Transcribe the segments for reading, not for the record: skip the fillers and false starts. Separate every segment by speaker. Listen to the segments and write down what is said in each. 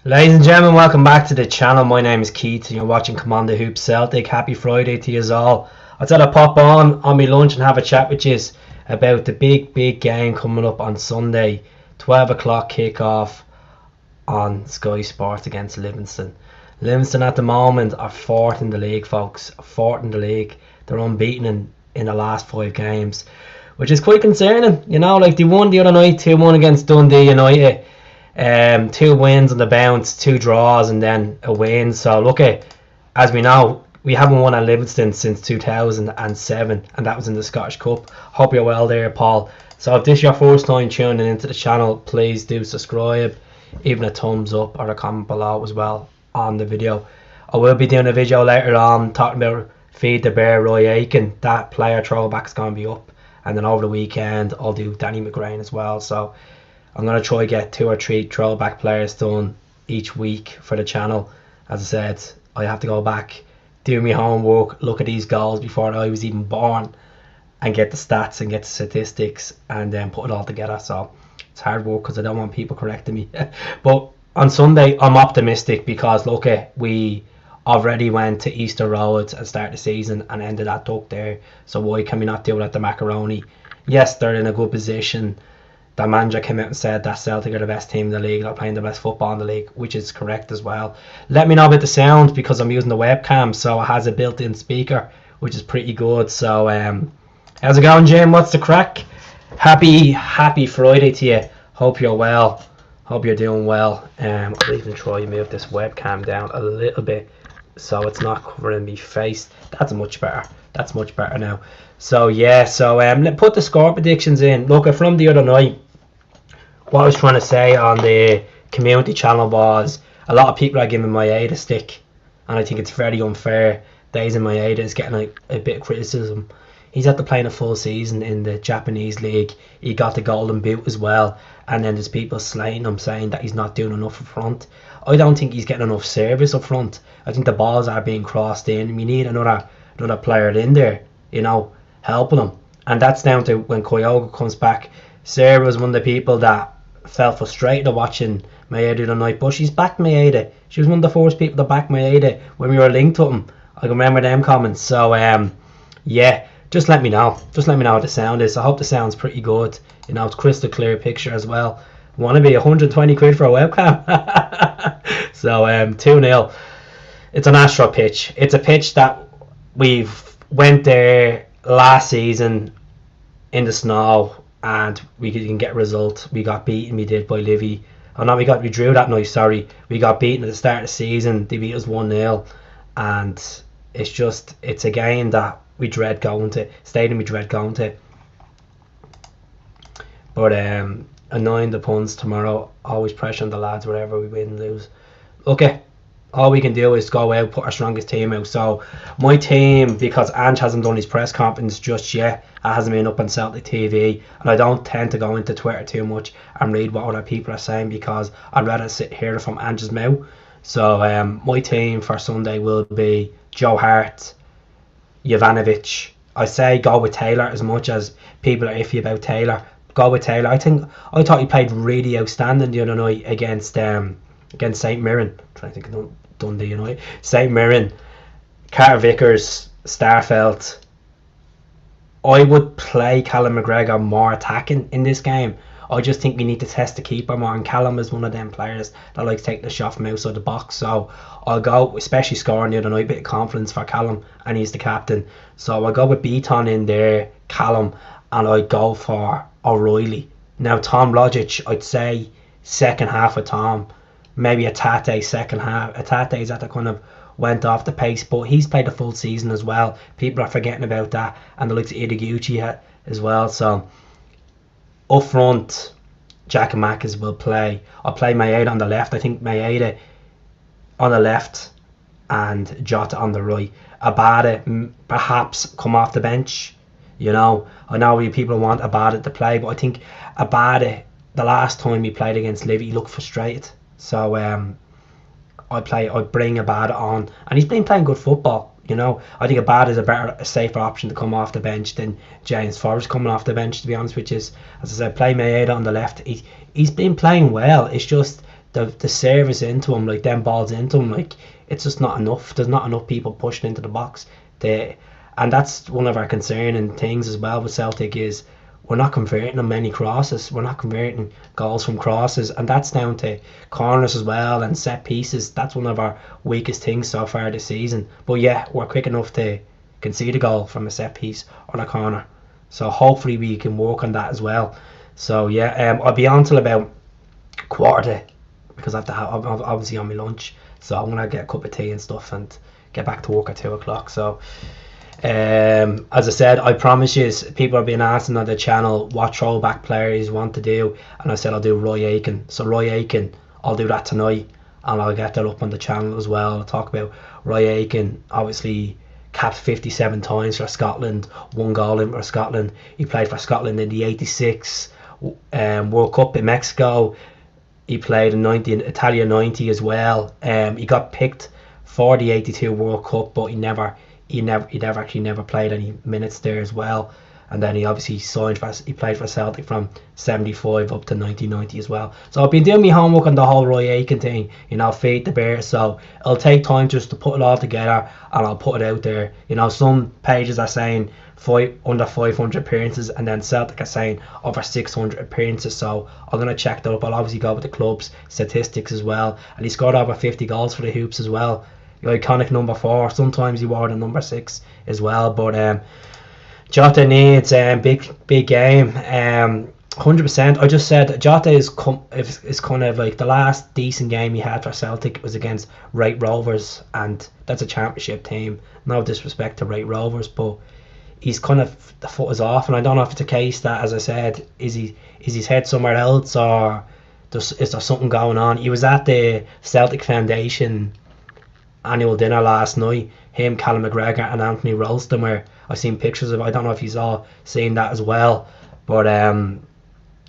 Speaker 1: Ladies and gentlemen, welcome back to the channel. My name is Keith and you're watching Come On The Hoop Celtic. Happy Friday to you all. I thought I'd pop on my lunch and have a chat with you about the big game coming up on Sunday. 12 o'clock kick-off on Sky Sports against Livingston. Livingston at the moment are 4th in the league, folks. 4th in the league. They're unbeaten in the last 5 games, which is quite concerning. You know, like they won the other night 2-1 against Dundee United. 2 wins on the bounce, 2 draws and then a win. So look as we know, we haven't won at Livingston since 2007 and that was in the Scottish Cup. Hope you're well there, Paul. So if this is your first time tuning into the channel, please do subscribe, even a thumbs up or a comment below as well on the video. I will be doing a video later on talking about Feed the Bear Roy Aiken. That player throwback is going to be up, and then over the weekend I'll do Danny McGrain as well. So I'm going to try to get 2 or 3 throwback players done each week for the channel. As I said, I have to go back, do my homework, look at these goals before I was even born and get the stats and get the statistics and then put it all together. So it's hard work because I don't want people correcting me. But on Sunday I'm optimistic because look, we already went to Easter Road and started the season and ended that duck there. So why can we not do it at the Macaroni? Yes, they're in a good position. The manager came out and said that Celtic are the best team in the league, they're playing the best football in the league, which is correct as well. Let me know about the sound because I'm using the webcam, so it has a built-in speaker, which is pretty good. So how's it going, Jim? What's the crack? Happy Friday to you. Hope you're well. Hope you're doing well. I'll even try to move this webcam down a little bit so it's not covering me face. That's much better. That's much better now. So yeah, so let's put the score predictions in. Look, from the other night, what I was trying to say on the community channel was a lot of people are giving Maeda a stick, and I think it's very unfair. Daisy Maeda is getting a bit of criticism. He's after playing a full season in the Japanese league. He got the golden boot as well, and then there's people slating him, saying that he's not doing enough up front. I don't think he's getting enough service up front. I think the balls are being crossed in. We need another player in there, you know, helping him, and that's down to when Kyogo comes back. Sarah was one of the people that felt frustrated watching Maeda the night, but she's backed Maeda. She was one of the first people to back Maeda when we were linked to him. I can remember them comments. So yeah, just let me know. Just let me know what the sound is. I hope the sound's pretty good. You know, it's crystal clear picture as well. Want to be 120 quid for a webcam? So 2-0. It's an Astro pitch. It's a pitch that we've went there last season in the snow and we can get a result. We got beaten, we did, by Livi. Oh no, we drew that night, sorry. We got beaten at the start of the season. They beat us 1-0, and it's a game that we dread going to. Stadium we dread going to. But annoying the puns tomorrow. Always pressuring the lads wherever we win and lose. Okay, all we can do is go out, put our strongest team out. So my team, because Ange hasn't done his press conference just yet, it hasn't been up on Celtic TV, and I don't tend to go into Twitter too much and read what other people are saying because I'd rather hear it from Ange's mouth. So my team for Sunday will be Joe Hart, Jovanovic. I say go with Taylor as much as people are iffy about Taylor. Go with Taylor. I thought he played really outstanding the other night against St Mirren. I'm trying to think of Dundee United. St Mirren, Carter Vickers, Starfelt. I would play Callum McGregor more attacking in this game. I just think we need to test the keeper more, and Callum is one of them players that likes taking the shot from outside the box. So I'll go, especially scoring the other night, a bit of confidence for Callum, and he's the captain. So I'll go with Beaton in there, Callum, and I'd go for O'Reilly. Now Tom Logic, I'd say second half with Tom. Maybe Atate second half. Atate is at the kind of went off the pace, but he's played a full season as well. People are forgetting about that, and the likes of Ideguchi as well. So up front, Jack and Mackes will play. I'll play Maeda on the left. I think Maeda on the left and Jota on the right. Abada perhaps come off the bench. You know, I know people want Abada to play, but I think Abada, the last time he played against Livi, he looked frustrated. So I bring Abada on, and he's been playing good football. You know, I think Abada is a safer option to come off the bench than James Forrest coming off the bench, to be honest with you. As I said, play Maeda on the left. He's been playing well. It's just the service into him, like them balls into him, like it's just not enough. There's not enough people pushing into the box. And that's one of our concerning things as well with Celtic is we're not converting on many crosses. We're not converting goals from crosses, and that's down to corners as well and set pieces. That's one of our weakest things so far this season. But yeah, we're quick enough to concede a goal from a set piece or a corner. So hopefully we can work on that as well. So yeah, I'll be on till about quarter because I have to have, I'm obviously on my lunch. So I'm gonna get a cup of tea and stuff and get back to work at 2 o'clock. So as I said, I promise you, people are being asking on the channel what throwback players want to do, and I said I'll do Roy Aitken. So Roy Aitken, I'll do that tonight, and I'll get that up on the channel as well. I'll talk about Roy Aitken. Obviously capped 57 times for Scotland, 1 goal in for Scotland. He played for Scotland in the 86 World Cup in Mexico. He played in Italia 90 as well. He got picked for the 82 World Cup, but he never played any minutes there as well. And then he obviously he played for Celtic from 75 up to 1990 as well. So I've been doing my homework on the whole Roy Aitken thing, feed the bear. So it'll take time just to put it all together, and I'll put it out there. Some pages are saying under 500 appearances, and then Celtic are saying over 600 appearances. So I'm going to check that up. I'll obviously go with the club's statistics as well. And he scored over 50 goals for the Hoops as well. The iconic number 4. Sometimes he wore the number 6 as well. But Jota needs big game. 100%. I just said Jota is kind of like the last decent game he had for Celtic was against Wright Rovers, and that's a championship team. No disrespect to Wright Rovers, but he's kind of, the foot is off, and I don't know if it's a case that, as I said, is his head somewhere else, or is there something going on? He was at the Celtic Foundation annual dinner last night, him, Callum McGregor and Anthony Ralston, where I've seen pictures of. I don't know if he's all seen that as well, but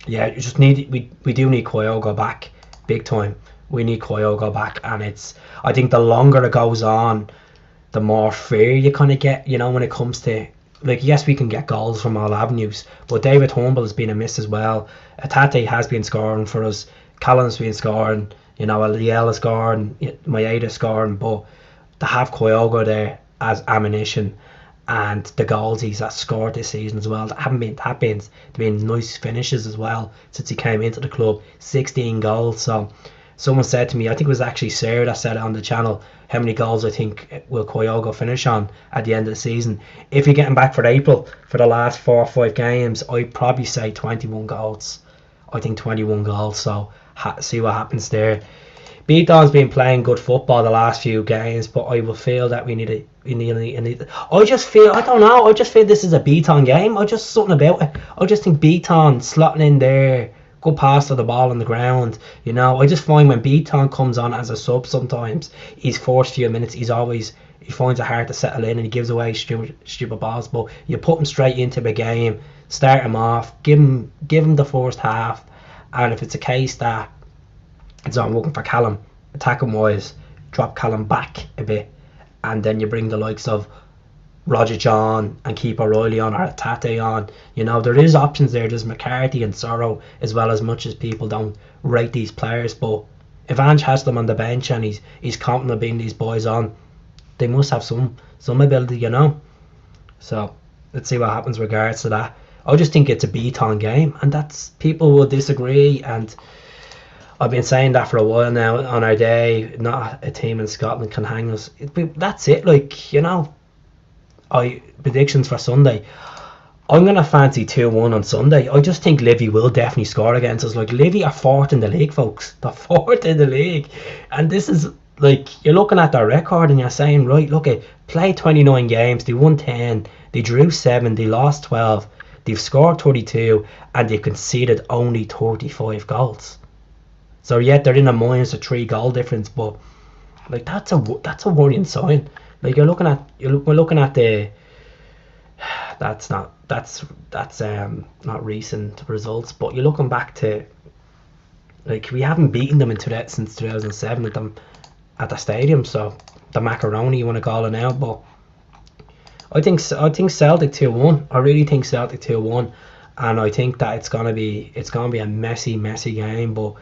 Speaker 1: yeah, you just we do need Kyogo back big time. We need Kyogo back, and I think the longer it goes on, the more fear you kind of get, when it comes to, like, yes, we can get goals from all avenues, but David Turnbull has been a miss as well. Atate has been scoring for us, Callum's been scoring, Liel is scoring, Maeda is scoring, but to have Kyogo there as ammunition, and the goals he's scored this season as well, that haven't been tap-ins, they've been nice finishes as well since he came into the club. 16 goals. So someone said to me, I think it was actually Sarah that said it on the channel, how many goals I think will Kyogo finish on at the end of the season. If you're getting back for April for the last 4 or 5 games, I'd probably say 21 goals. I think 21 goals. So see what happens there. Beaton's been playing good football the last few games, but I will feel that we need. I just feel this is a Beaton game. Something about it. I just think Beaton slotting in there, good pass to the ball on the ground. I just find when Beaton comes on as a sub, sometimes his first few minutes he finds it hard to settle in, and he gives away stupid balls. But you put him straight into the game, start him off, give him the first half, and if it's a case that it's on working for Callum, attacking wise, drop Callum back a bit, and then you bring the likes of Roger John and keep O'Reilly on, or Tate on. There is options there. There's McCarthy and Sorrow as well, as much as people don't rate these players. But if Ange has them on the bench and he's confident of being these boys on, they must have some ability, So let's see what happens regards to that. I just think it's a Beaton game, and that's, people will disagree, and I've been saying that for a while now. On our day, not a team in Scotland can hang us. That's it. Predictions for Sunday. I'm going to fancy 2-1 on Sunday. I just think Livi will definitely score against us. Livi are 4th in the league, folks. They're 4th in the league. And this is, you're looking at their record and you're saying, right, look, played 29 games, they won 10, they drew 7, they lost 12, they've scored 32, and they've conceded only 35 goals. So yet they're in a minus a 3 goal difference, but that's a worrying sign. We're looking at the that's not recent results, but you're looking back to, we haven't beaten them since 2007 at them at the stadium. So the macaroni, you want to call it now, but I think Celtic 2-1. I really think Celtic 2-1, and I think that it's gonna be a messy game, but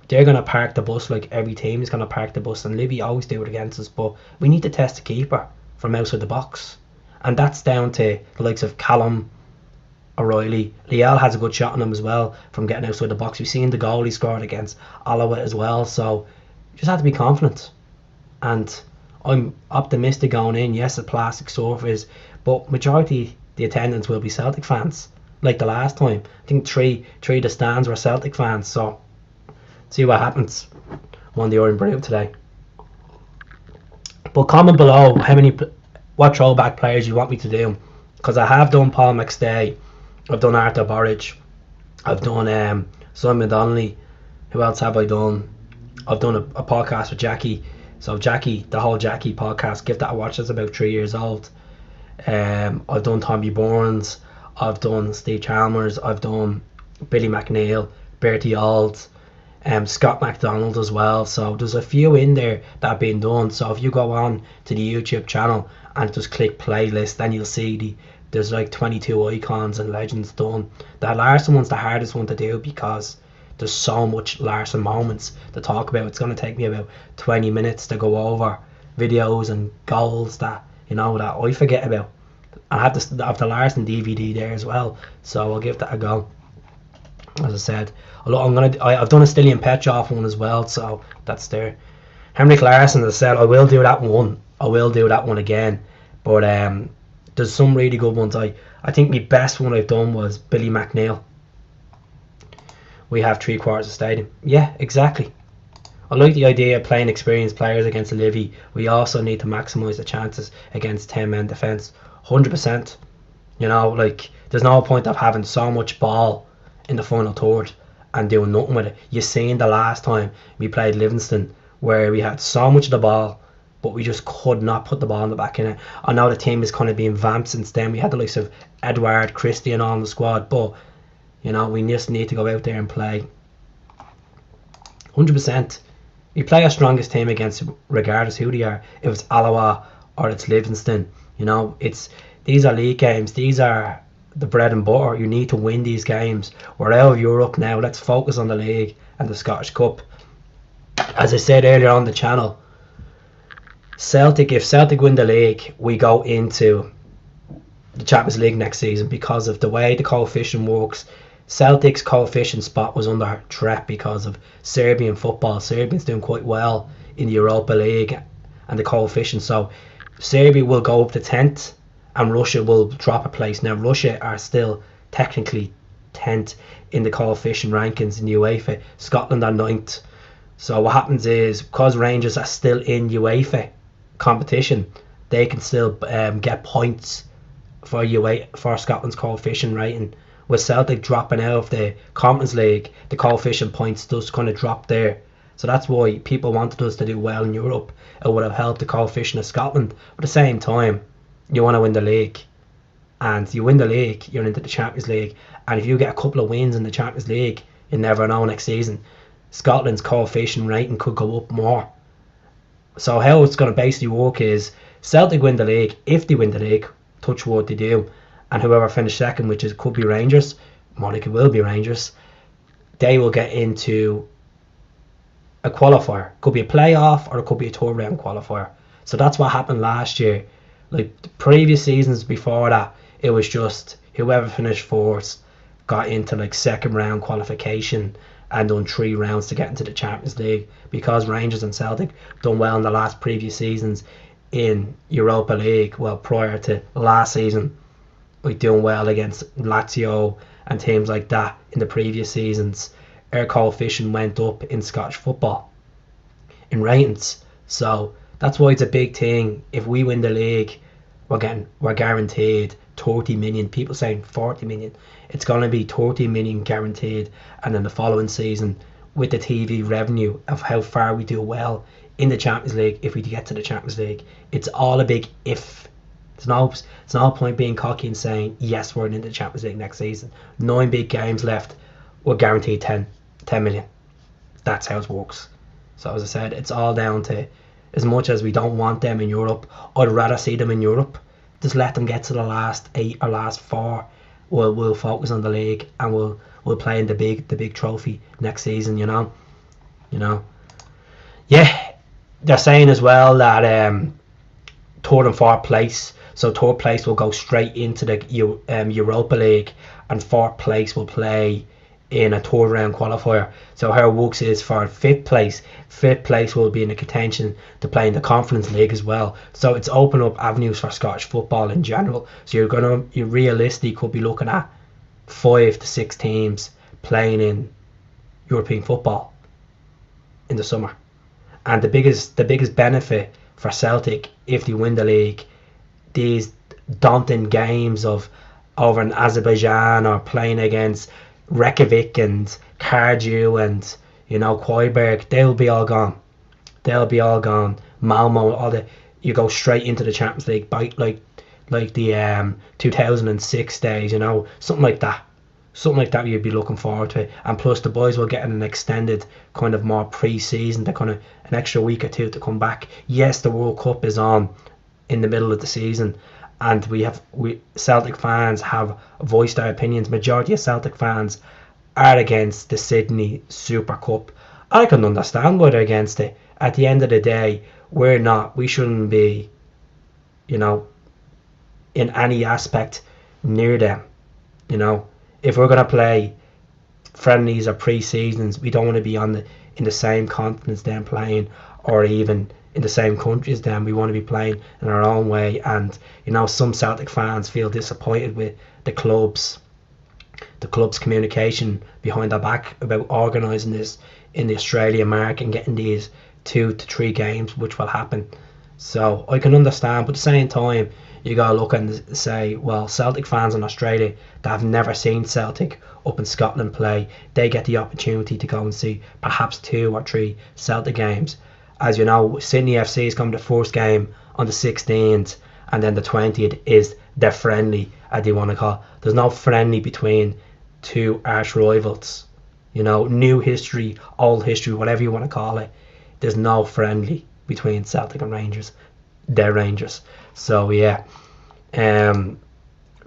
Speaker 1: they're going to park the bus like every team is going to park the bus, and Livi always do it against us. But we need to test the keeper from outside the box, and that's down to the likes of Callum, O'Reilly. Liel has a good shot on him as well from getting outside the box. We've seen the goal he scored against Alloa as well, so you just have to be confident. And I'm optimistic going in. Yes, a plastic surface, but majority the attendance will be Celtic fans, like the last time. I think three of the stands were Celtic fans, so see what happens. Won the Iron Brew today. But comment below what throwback players you want me to do, because I have done Paul McStay, I've done Arthur Burridge, I've done Simon Donnelly. Who else have I done? I've done a podcast with Jackie. So Jackie, the whole Jackie podcast, give that a watch. It's about 3 years old. I've done Tommy Burns, I've done Steve Chalmers, I've done Billy McNeil, Bertie Auld, Scott McDonald as well. So there's a few in there that have been done. So if you go on to the YouTube channel and just click playlist, then you'll see there's like 22 icons and legends done. The Larson one's the hardest one to do because there's so much Larson moments to talk about. It's going to take me about 20 minutes to go over videos and goals that that I forget about. I have the Larson DVD there as well, so I'll give that a go. As I said, I've done a Stillian Petrov one as well, so that's there. Henrik Larsson, as I said, I will do that one. I will do that one again, but there's some really good ones. I think my best one I've done was Billy McNeil. We have 3/4 of stadium. Yeah, exactly. I like the idea of playing experienced players against Livi. We also need to maximise the chances against 10-man defence. 100%. There's no point of having so much ball in the final third and doing nothing with it. You seen the last time we played Livingston where we had so much of the ball, but we just could not put the ball in the back in it. I know the team is kind of being vamped since then. We had the likes of Edward, Christian on the squad, but we just need to go out there and play. 100%. We play our strongest team against, regardless who they are. If it's Alloa or it's Livingston, these are league games. These are the bread and butter. You need to win these games. We're out of Europe now. Let's focus on the league and the Scottish Cup. As I said earlier on the channel, if Celtic win the league, we go into the Champions League next season because of the way the coefficient works. Celtic's coefficient spot was under threat because of Serbian football. Serbians doing quite well in the Europa League and the coefficient. So Serbia will go up to 10th and Russia will drop a place. Now Russia are still technically 10th in the coefficient rankings in UEFA. Scotland are 9th. So what happens is, because Rangers are still in UEFA competition, they can still get points for Scotland's coefficient rating. With Celtic dropping out of the Conference League, the coefficient points does kind of drop there. So that's why people wanted us to do well in Europe. It would have helped the coefficient of Scotland. But at the same time, you want to win the league. And you win the league, you're into the Champions League. And if you get a couple of wins in the Champions League, you never know next season. Scotland's coefficient rating could go up more. So how it's going to basically work is Celtic win the league. If they win the league, touch wood they do. And whoever finished second, which could be Rangers, more like it will be Rangers, they will get into a qualifier. Could be a playoff or it could be a third round qualifier. So that's what happened last year. Like the previous seasons before that, it was just whoever finished fourth got into like second round qualification and done 3 rounds to get into the Champions League, because Rangers and Celtic done well in the last previous seasons in Europa League. Well, prior to last season, like doing well against Lazio and teams like that in the previous seasons, our coefficient went up in Scottish football in ratings. So that's why it's a big thing. If we win the league, we're guaranteed 30 million. People saying 40 million. It's going to be 30 million guaranteed. And then the following season, with the TV revenue of how far we do well in the Champions League, if we get to the Champions League, it's all a big if. It's no point being cocky and saying yes, we're in the Champions League next season. 9 big games left, we're guaranteed 10 million. That's how it works. So as I said, it's all down to, as much as we don't want them in Europe, I'd rather see them in Europe. Just let them get to the last 8 or last 4. We'll focus on the league and we'll play in the big trophy next season. You know, yeah. They're saying as well that third and fourth place. So third place will go straight into the Europa League, and fourth place will play in a third round qualifier. So how it works is for fifth place. Fifth place will be in the contention to play in the Conference League as well. So it's opened up avenues for Scottish football in general. So you realistically could be looking at 5 to 6 teams playing in European football in the summer. And the biggest benefit for Celtic, if they win the league, these daunting games of over in Azerbaijan or playing against Reykjavik and Cardew and Koiberg, they'll be all gone. Malmo, you go straight into the Champions League, like the 2006 days, something like that. Something like that you'd be looking forward to. And plus the boys will get an extended kind of more pre-season, to kind of an extra week or two to come back. Yes, the World Cup is on in the middle of the season, and we Celtic fans have voiced their opinions. Majority of Celtic fans are against the Sydney Super Cup. I can understand why they're against it. At the end of the day, we shouldn't be, in any aspect near them. If we're going to play friendlies or pre-seasons, we don't want to be in the same continents them playing, or even in the same countries them. We want to be playing in our own way. And some Celtic fans feel disappointed with the club's communication behind their back about organising this in the Australian market and getting these 2 to 3 games, which will happen. So I can understand, but at the same time, you gotta look and say, well, Celtic fans in Australia that have never seen Celtic up in Scotland play, they get the opportunity to go and see perhaps 2 or 3 Celtic games. As you know, Sydney FC is coming to the first game on the 16th, and then the 20th is their friendly, as they want to call it. There's no friendly between 2 arch rivals. New history, old history, whatever you want to call it. There's no friendly between Celtic and Rangers. They're Rangers. So yeah,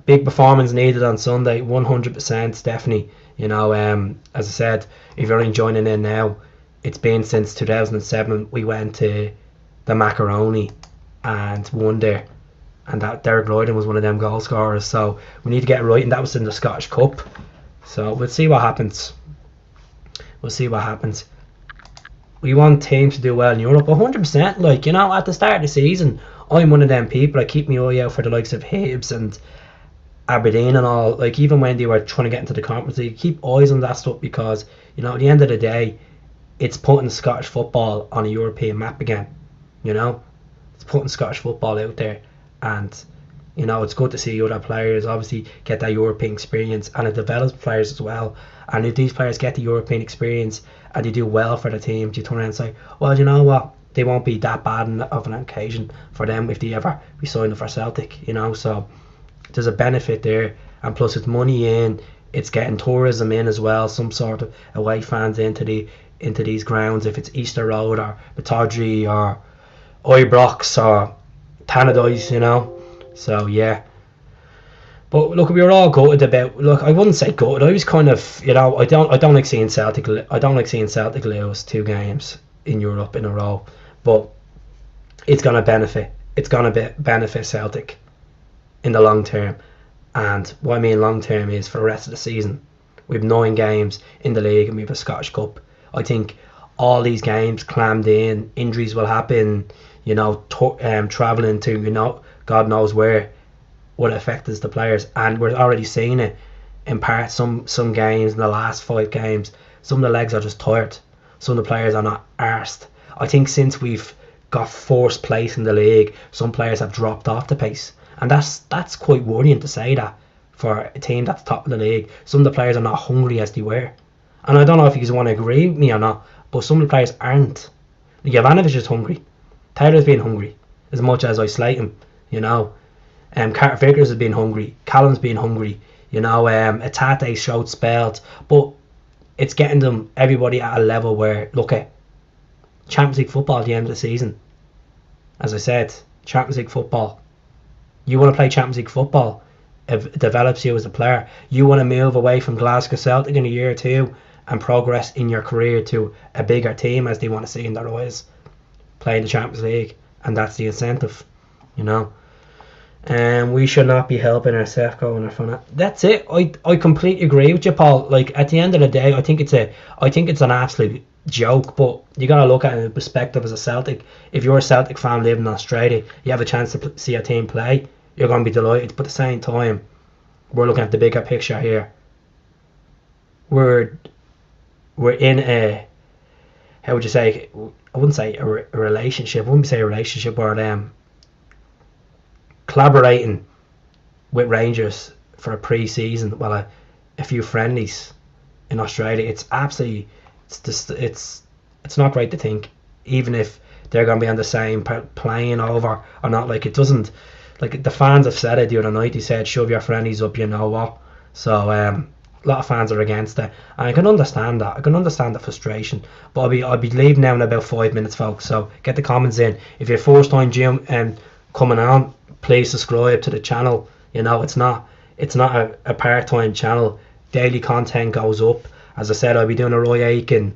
Speaker 1: big performance needed on Sunday, 100%, definitely. As I said, if you're only joining in now, it's been since 2007 we went to the Macaroni and won there, and that Derek Lloydon was one of them goal scorers. So we need to get it right, and that was in the Scottish Cup. So we'll see what happens. We want teams to do well in Europe, 100%. At the start of the season, I'm one of them people. I keep my eye out for the likes of Hibs and Aberdeen and all. Even when they were trying to get into the Conference League, keep eyes on that stuff, because at the end of the day, it's putting Scottish football on a European map again. It's putting Scottish football out there, and it's good to see other players obviously get that European experience, and it develops players as well. And if these players get the European experience and they do well for the team, you turn around and say, well, you know what, they won't be that bad of an occasion for them if they ever be signed up for Celtic. So there's a benefit there, and plus it's money in, it's getting tourism in as well, some sort of away fans into these grounds, if it's Easter Road or Batodry or Ibrox or Tannadice, So yeah. But look, we were all gutted about. Look, I wouldn't say gutted. I was kind of, I don't like seeing Celtic. I don't like seeing Celtic lose 2 games in Europe in a row. But it's gonna benefit. It's gonna benefit Celtic in the long term. And what I mean long term is for the rest of the season. We have 9 games in the league, and we have a Scottish Cup. I think all these games clammed in. Injuries will happen. Travelling to God knows where. What affects the players, and we're already seeing it in part. Some games in the last 5 games, some of the legs are just tired. Some of the players are not arsed. I think since we've got 4th place in the league, some players have dropped off the pace, and that's quite worrying to say that for a team that's top of the league. Some of the players are not hungry as they were, and I don't know if you want to agree with me or not, but some of the players aren't. Jovanovic is hungry. Taylor's been hungry as much as I slate him. Carter Vickers has been hungry. Callum's been hungry. Atate showed spells, but it's getting them, everybody at a level where, look at Champions League football at the end of the season. As I said, Champions League football. You want to play Champions League football, it develops you as a player. You want to move away from Glasgow Celtic in a year or two and progress in your career to a bigger team as they want to see in their eyes, playing the Champions League, and that's the incentive, you know. And we should not be helping ourselves going our fun. That's it. I completely agree with you, Paul. Like, at the end of the day, I think it's an absolute joke, but you gotta look at it in perspective as a Celtic. If you're a Celtic fan living in Australia, you have a chance to see a team play, you're gonna be delighted. But at the same time, we're looking at the bigger picture here. We're in a, how would you say? I wouldn't say a relationship. I wouldn't say a relationship, or collaborating with Rangers for a pre-season, well, a few friendlies in Australia. It's absolutely, it's not great to think, even if they're going to be on the same plane over or not. Like, it doesn't, like, the fans have said it the other night. They said, shove your friendlies up, you know what. So a lot of fans are against it, and I can understand that. I can understand the frustration. But I'll be leaving now in about 5 minutes, folks. So get the comments in. If you're first time coming on, please subscribe to the channel. You know, it's not a part-time channel. Daily content goes up. As I said, I'll be doing a Roy Aitken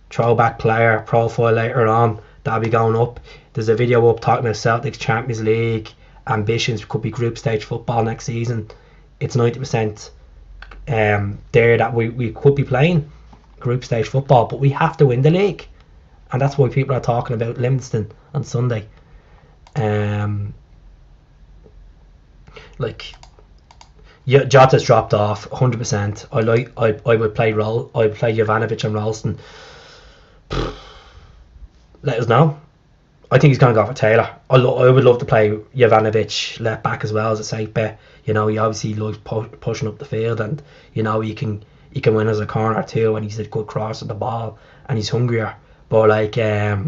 Speaker 1: throwback player profile later on. That'll be going up. There's a video up talking about Celtic's Champions League ambitions. Could be group stage football next season. It's 90% there that we could be playing group stage football, but we have to win the league, and that's why people are talking about Livingston on Sunday. Like, yeah, Jota's dropped off 100%. I would play Jovanovic and Ralston. Let us know. I think he's going to go for Taylor. I would love to play Jovanovic left back as well as a safe bet. You know, he obviously likes pushing up the field, and you know, he can win as a corner too, and he's a good cross at the ball, and he's hungrier. But like, it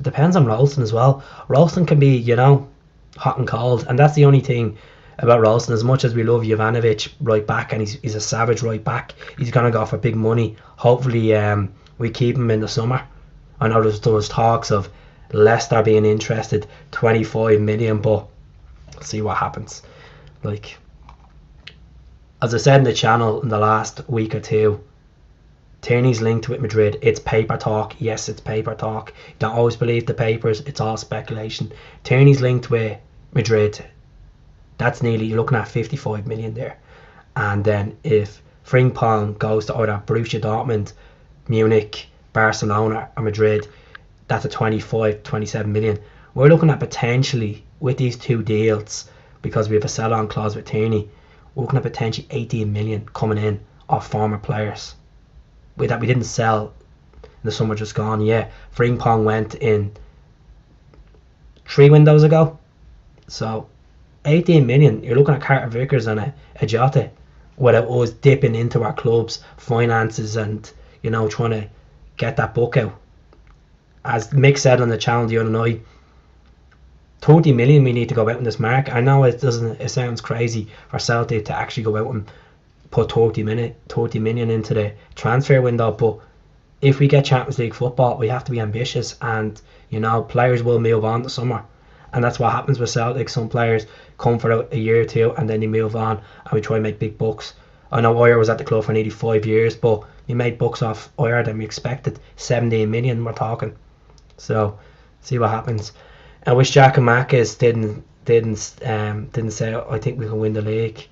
Speaker 1: depends on Ralston as well. Ralston can be, you know, hot and cold, and that's the only thing about Ralston. As much as we love Jovanovic right back, and he's a savage right back, he's gonna go for big money. Hopefully we keep him in the summer. I know there was talks of Leicester being interested, 25 million, but see what happens. Like, as I said in the channel in the last week or two, Tierney's linked with Madrid. It's paper talk. Yes, it's paper talk. Don't always believe the papers. It's all speculation. Tierney's linked with Madrid. That's nearly, you're looking at 55 million there. And then if Frimpong goes to either Borussia Dortmund, Munich, Barcelona or Madrid, that's a 25, 27 million. We're looking at potentially, with these two deals, because we have a sell-on clause with Tierney, we're looking at potentially 18 million coming in off former players that we didn't sell in the summer just gone. Yeah, Frimpong went in 3 windows ago. So 18 million, you're looking at Carter Vickers and a Jota without us dipping into our club's finances and, you know, trying to get that book out. As Mick said on the channel the other night, 30 million we need to go out in this market. I know it sounds crazy for Celtic to actually go out and put 30 million into the transfer window, but if we get Champions League football, we have to be ambitious, and you know, players will move on the summer, and that's what happens with Celtic. Some players come for a year or two and then they move on, and we try and make big bucks. I know Oyer was at the club for nearly 5 years, but we made bucks off Oyer than we expected. 17 million we're talking. So see what happens. I wish Jack and Marcus didn't say I think we can win the league.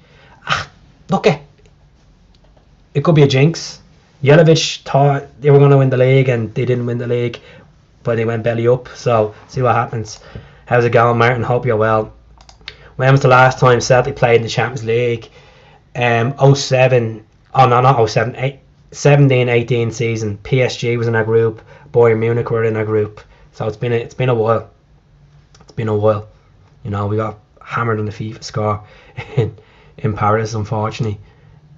Speaker 1: Look, it could be a jinx. Jelic thought they were going to win the league and they didn't win the league, but they went belly up. So see what happens. How's it going, Martin? Hope you're well. When was the last time Celtic played in the Champions League? 07. Oh no, not 07. 17-18 season. PSG was in our group. Bayern Munich were in our group. So it's been a while. It's been a while. You know, we got hammered on the FIFA score in Paris, unfortunately.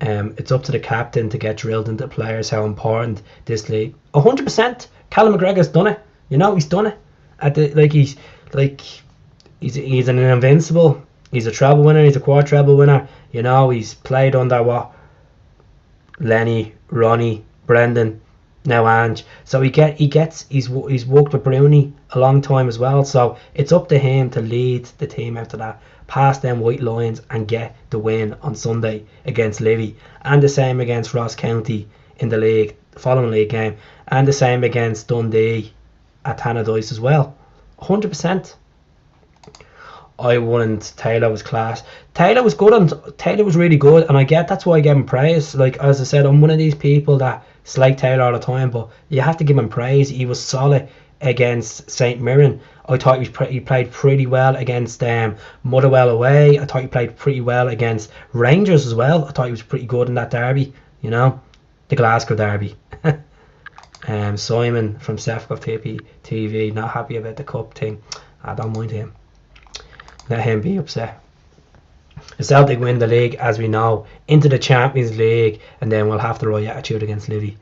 Speaker 1: It's up to the captain to get drilled into players how important this league. 100%. Callum McGregor's done it. You know, he's done it. He's an invincible. He's a treble winner. He's a quadruple winner. You know, he's played under Lenny, Ronnie, Brendan, now Ange. So he's worked with Bruni a long time as well. So it's up to him to lead the team after that, past them white lines and get the win on Sunday against Livi, and the same against Ross County in the league, the following league game, and the same against Dundee at Tannadice as well. 100%. I wouldn't. Taylor was class. Taylor was good, and Taylor was really good, and I get that's why I give him praise. Like, as I said, I'm one of these people that slate Taylor all the time, but you have to give him praise. He was solid against St Mirren. I thought he played pretty well against Motherwell away. I thought he played pretty well against Rangers as well. I thought he was pretty good in that derby, you know, the Glasgow derby. Simon from Sefcoff TV, not happy about the cup thing. I don't mind him. Let him be upset. The Celtic win the league, as we know, into the Champions League, and then we'll have the right attitude against Livi.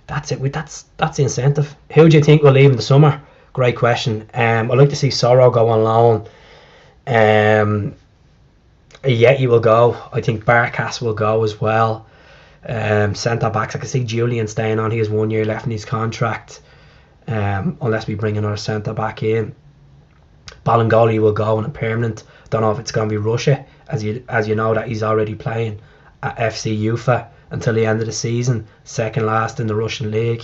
Speaker 1: That's it. That's the incentive. Who do you think will leave in the summer? Great question. I'd like to see Sorrow go on loan. Yeti will go. I think Barkas will go as well. Centre backs, I can see Julian staying on. He has 1 year left in his contract, unless we bring another centre back in. Balangoli will go on a permanent. Don't know if it's going to be Russia, as you know that he's already playing at FC Ufa until the end of the season, second last in the Russian league.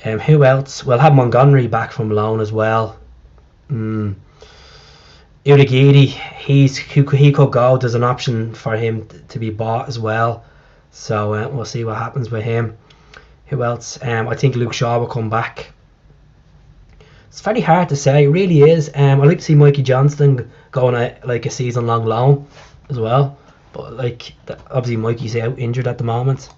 Speaker 1: Who else? We'll have Montgomery back from loan as well. Uragidi, he could go. There's an option for him to be bought as well. So we'll see what happens with him. Who else? I think Luke Shaw will come back. It's very hard to say. It really is. I'd like to see Mikey Johnston go on a season-long loan as well. But obviously Mikey's out injured at the moment.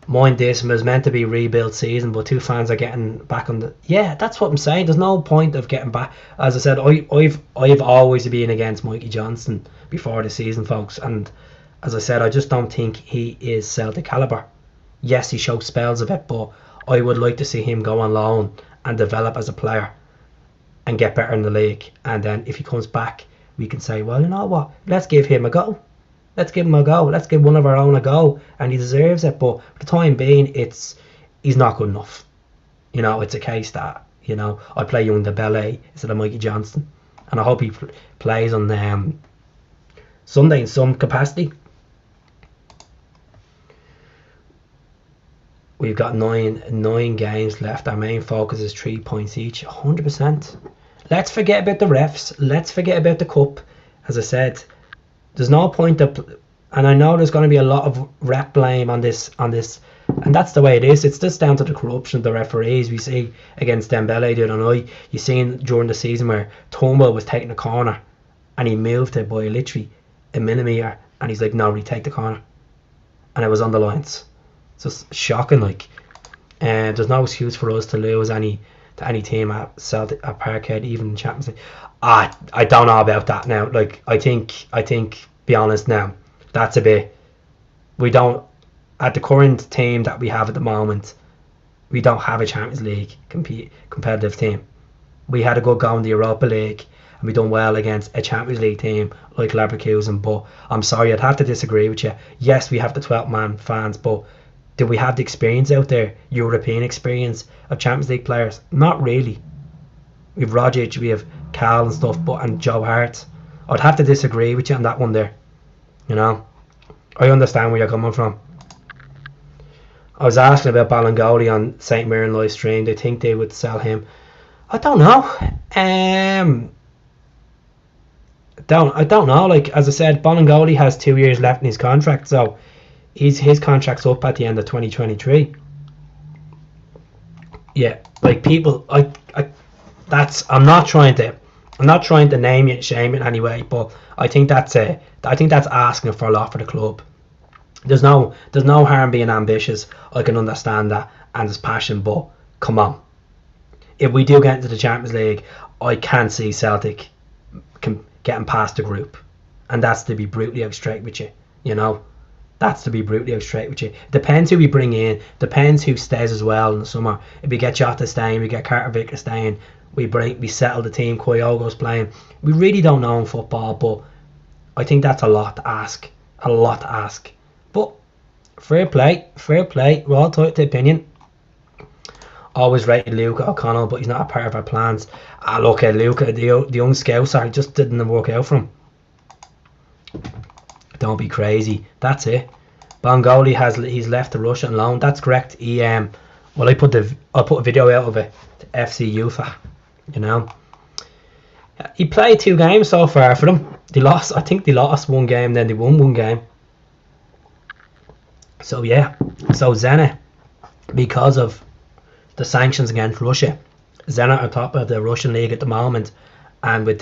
Speaker 1: Mind this, it was meant to be a rebuild season, but two fans are getting back on the... Yeah, that's what I'm saying. There's no point of getting back. As I said, I've always been against Mikey Johnston before the season, folks. And as I said, I just don't think he is Celtic calibre. Yes, he showed spells of it, but I would like to see him go on loan and develop as a player and get better in the league. And then if he comes back, we can say, well, you know what? Let's give him a go. Let's give him a go. Let's give one of our own a go, and he deserves it. But for the time being, he's not good enough. You know, it's a case that, you know, I play Young Dembele instead of Mikey Johnston, and I hope he plays on Sunday in some capacity. We've got nine games left. Our main focus is 3 points each. 100%. Let's forget about the refs. Let's forget about the cup. As I said, there's no point of, and I know there's going to be a lot of rep blame on this, and that's the way it is. It's just down to the corruption of the referees. We see against Dembele the other night. You seen during the season where Turnbull was taking a corner, and he moved it by literally a millimetre, and he's like, "No, retake the corner," and it was on the lines. It's just shocking. And there's no excuse for us to lose to any team at Celtic, at Parkhead, even in Champions League. I don't know about that now. I think, be honest now, that's a bit. We don't, at the current team that we have at the moment, we don't have a Champions League competitive team. We had a good go in the Europa League, and we done well against a Champions League team like Leverkusen. But I'm sorry, I'd have to disagree with you. Yes, we have the 12-man fans, but do we have the experience out there, European experience of Champions League players? Not really. We have Rogic, we have Cal and stuff, and Joe Hart. I'd have to disagree with you on that one there. You know, I understand where you're coming from. I was asking about Balangoli on St Mirren live stream. They think they would sell him. I don't know. I don't know. As I said, Balangoli has 2 years left in his contract, so his contract's up at the end of 2023. Yeah, people, I'm not trying to name it, shame it anyway, but I think that's asking for a lot for the club. There's no harm being ambitious. I can understand that, and there's passion, but come on. If we do get into the Champions League, I can't see Celtic getting past the group, and that's to be brutally out straight with you. You know, that's to be brutally out straight with you. Depends who we bring in. Depends who stays as well in the summer. If we get Jota staying, we get Carter Vicker staying. We settle the team. Kyogo's playing. We really don't know in football, but I think that's a lot to ask. But fair play. We're all tight to opinion. Always rated Luca O'Connell, but he's not a part of our plans. Look at Luca, the young Scouser, just didn't work out for him. Don't be crazy. That's it. Bangoli he's left to Russia on loan. That's correct. Well, I'll put a video out of it to FC Ufa. He played 2 games so far for them. I think they lost 1 game, then they won 1 game. So yeah, so Zenit, because of the sanctions against Russia, Zenit are top of the Russian league at the moment, and with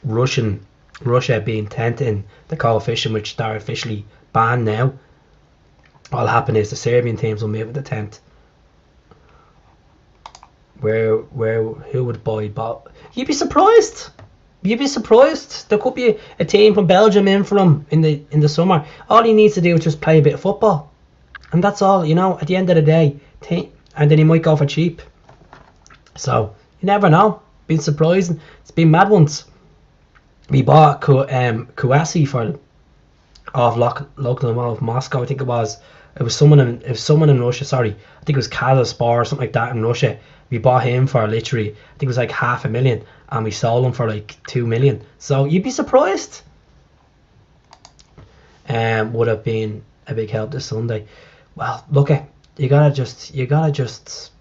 Speaker 1: Russia being 10th in the coefficient, which they're officially banned now, what'll happen is the Serbian teams will move to 10th. Who would buy ball? You'd be surprised. There could be a team from Belgium in for them in the summer. All he needs to do is just play a bit of football, and that's all. At the end of the day, and then he might go for cheap. So you never know. Been surprising. It's been mad once. We bought Kouassi for local of Moscow. I think it was someone in Russia. Sorry, I think it was Kazaspor or something like that in Russia. We bought him for literally, I think it was like $500,000, and we sold him for like 2 million. So you'd be surprised. Would have been a big help this Sunday. Well, look, you gotta just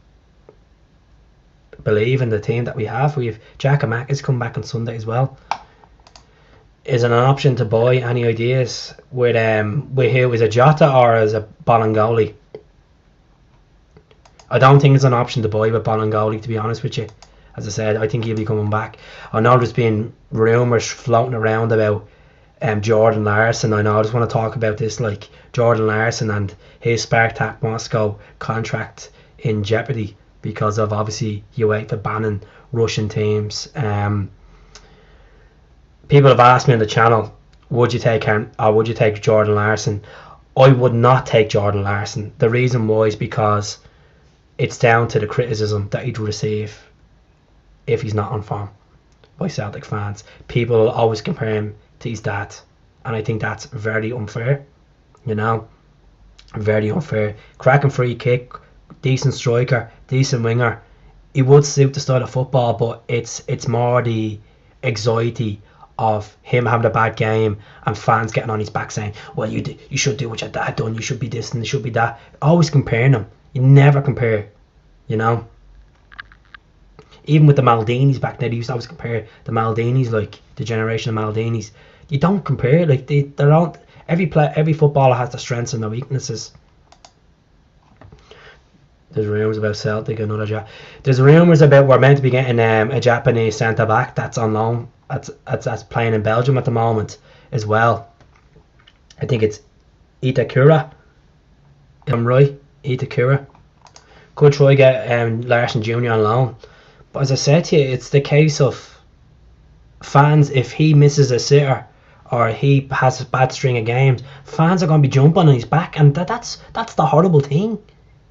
Speaker 1: believe in the team that we have. We've Giacomakis come back on Sunday as well. Is it an option to buy? Any ideas with who? Is it Jota or is it Bolingoli? I don't think it's an option to buy with Bolingoli, to be honest with you. As I said, I think he'll be coming back. I know there's been rumours floating around about Jordan Larson. I just want to talk about this, like Jordan Larson and his Spartak Moscow contract in jeopardy because of obviously UEFA banning Russian teams. People have asked me on the channel, would you take Jordan Larson? I would not take Jordan Larson. The reason why is because it's down to the criticism that he'd receive if he's not on form by Celtic fans. People will always compare him to his dad, and I think that's very unfair. Very unfair. Cracking free kick, decent striker, decent winger. He would suit the style of football, but it's more the anxiety of him having a bad game and fans getting on his back saying, well, you should do what your dad done, you should be this and you should be that. Always comparing them. You never compare, Even with the Maldinis back then, they used to always compare the Maldinis, like the generation of Maldinis. You don't compare, like they're all, every footballer has their strengths and their weaknesses. There's rumours about Celtic, there's rumours about we're meant to be getting a Japanese centre back that's on loan, that's playing in Belgium at the moment as well. I think it's Itakura. I'm right, Itakura. Could try get Larson Jr. on loan. But as I said to you, it's the case of fans, if he misses a sitter or he has a bad string of games, fans are going to be jumping on his back, and that's the horrible thing.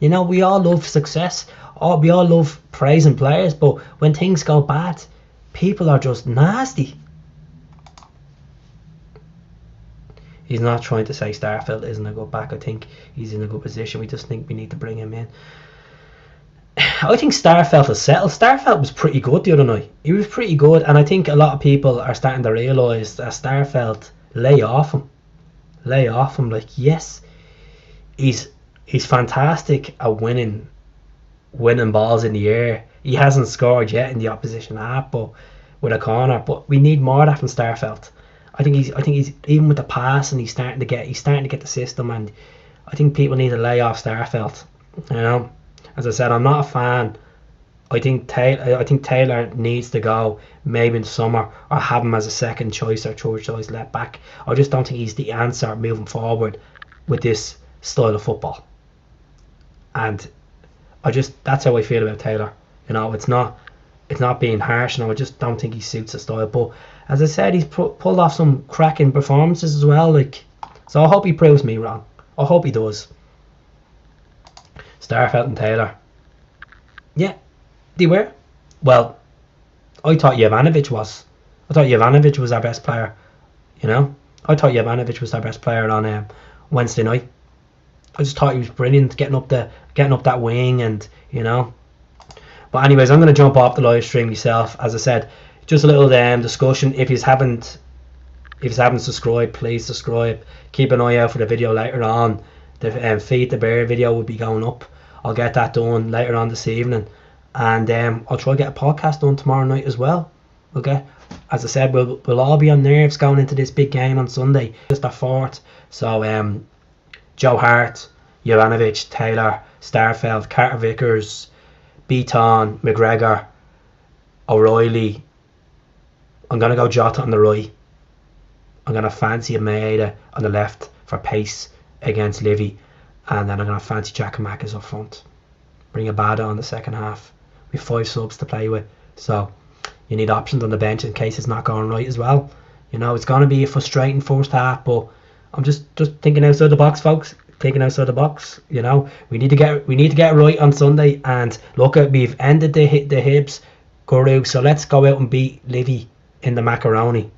Speaker 1: We all love success, we all love praising players, but when things go bad, people are just nasty. He's not trying to say Starfelt isn't a good back. I think he's in a good position. We just think we need to bring him in. I think Starfelt is settled. Starfelt was pretty good the other night. He was pretty good, and I think a lot of people are starting to realise that Starfelt, lay off him. Like, yes, he's fantastic at winning balls in the air. He hasn't scored yet in the opposition half, but with a corner. But we need more of that from Starfelt. I think he's even with the pass, and he's starting to get the system, and I think people need to lay off Starfelt. As I said, I'm not a fan. I think Taylor needs to go maybe in the summer, or have him as a second choice or third choice left back. I just don't think he's the answer moving forward with this style of football. And that's how I feel about Taylor. It's not being harsh, I just don't think he suits the style. But as I said, he's pulled off some cracking performances as well. So I hope he proves me wrong. I hope he does. Starfelt and Taylor. Yeah, they were. Well, I thought Jovanovic was. I thought Jovanovic was our best player. I thought Jovanovic was our best player on Wednesday night. I just thought he was brilliant, getting up that wing, and But anyways, I'm going to jump off the live stream myself. As I said, just a little discussion. If you haven't If you haven't subscribed, please subscribe. Keep an eye out for the video later on. The Feed the Bear video will be going up. I'll get that done later on this evening, and I'll try to get a podcast done tomorrow night as well. Okay, as I said, we'll all be on nerves going into this big game on Sunday. It's the 4th, so Joe Hart, Jovanovic, Taylor, Starfelt, Carter Vickers, Beaton, McGregor, O'Reilly. I'm gonna go Jota on the right. I'm going to fancy Maeda on the left for pace against Livi. And then I'm going to fancy Jack and Mackers up front. Bring Abada on the second half with 5 subs to play with. So you need options on the bench in case it's not going right as well. You know, it's going to be a frustrating first half, but I'm just thinking outside the box, folks. Thinking outside the box. You know, we need to get it right on Sunday. And look, we've ended the Hibs guru, so let's go out and beat Livi in the macaroni.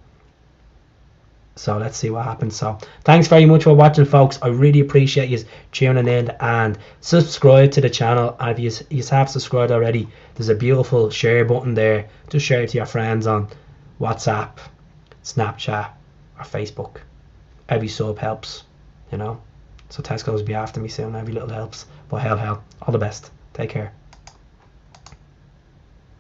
Speaker 1: So let's see what happens. So thanks very much for watching, folks. I really appreciate you tuning in, and subscribe to the channel. And if you have subscribed already, there's a beautiful share button there. Just share it to your friends on WhatsApp, Snapchat or Facebook. Every sub helps, you know. So Tesco's will be after me soon. Every little helps. But hell, all the best. Take care.